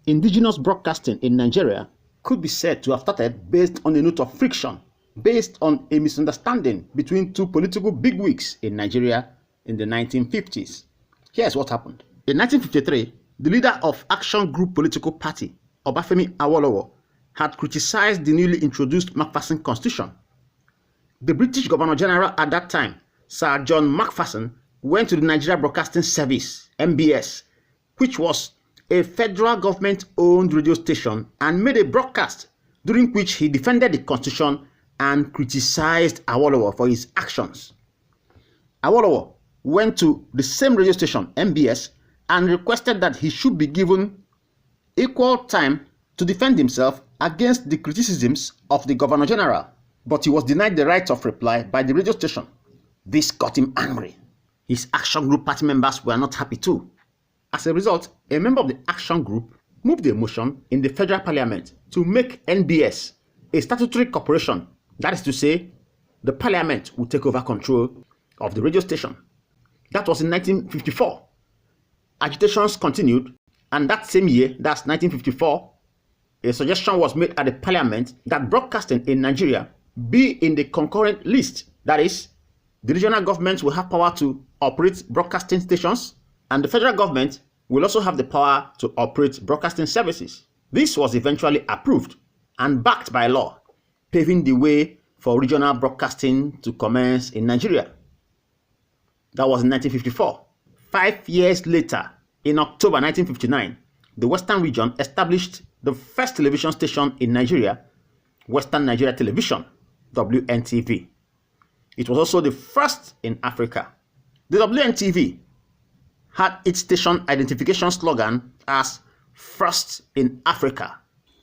Indigenous broadcasting in Nigeria could be said to have started based on a note of friction, based on a misunderstanding between two political bigwigs in Nigeria in the 1950s. Here's what happened. In 1953, the leader of Action Group political party, Obafemi Awolowo, had criticized the newly introduced Macpherson Constitution. The British Governor General at that time, Sir John Macpherson, went to the Nigeria Broadcasting Service, NBS, which was a federal government-owned radio station, and made a broadcast during which he defended the constitution and criticized Awolowo for his actions. Awolowo went to the same radio station, NBS, and requested that he should be given equal time to defend himself against the criticisms of the Governor General, but he was denied the right of reply by the radio station. This got him angry. His Action Group party members were not happy too. As a result, a member of the Action Group moved a motion in the federal parliament to make NBS a statutory corporation. That is to say, the parliament would take over control of the radio station. That was in 1954. Agitations continued, and that same year, that's 1954, a suggestion was made at the parliament that broadcasting in Nigeria be in the concurrent list. That is, the regional governments will have power to operate broadcasting stations, and the federal government will also have the power to operate broadcasting services. This was eventually approved and backed by law, paving the way for regional broadcasting to commence in Nigeria. That was in 1954. 5 years later, in October 1959, the Western region established the first television station in Nigeria, Western Nigeria Television, WNTV. It was also the first in Africa. The WNTV had its station identification slogan as First in Africa.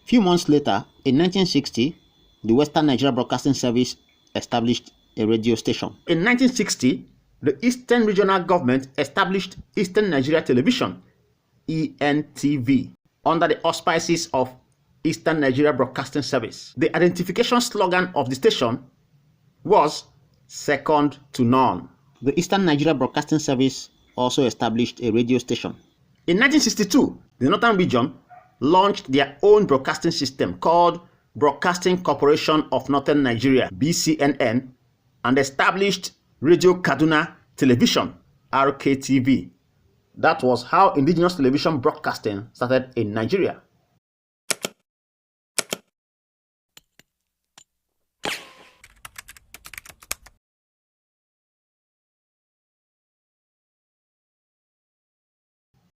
Few months later, in 1960, the Western Nigeria Broadcasting Service established a radio station. In 1960, the Eastern Regional Government established Eastern Nigeria Television, ENTV, under the auspices of Eastern Nigeria Broadcasting Service. The identification slogan of the station was second to none. The Eastern Nigeria Broadcasting Service also established a radio station. In 1962, the Northern Region launched their own broadcasting system called Broadcasting Corporation of Northern Nigeria, BCNN, and established Radio Kaduna Television, RKTV. That was how indigenous television broadcasting started in Nigeria.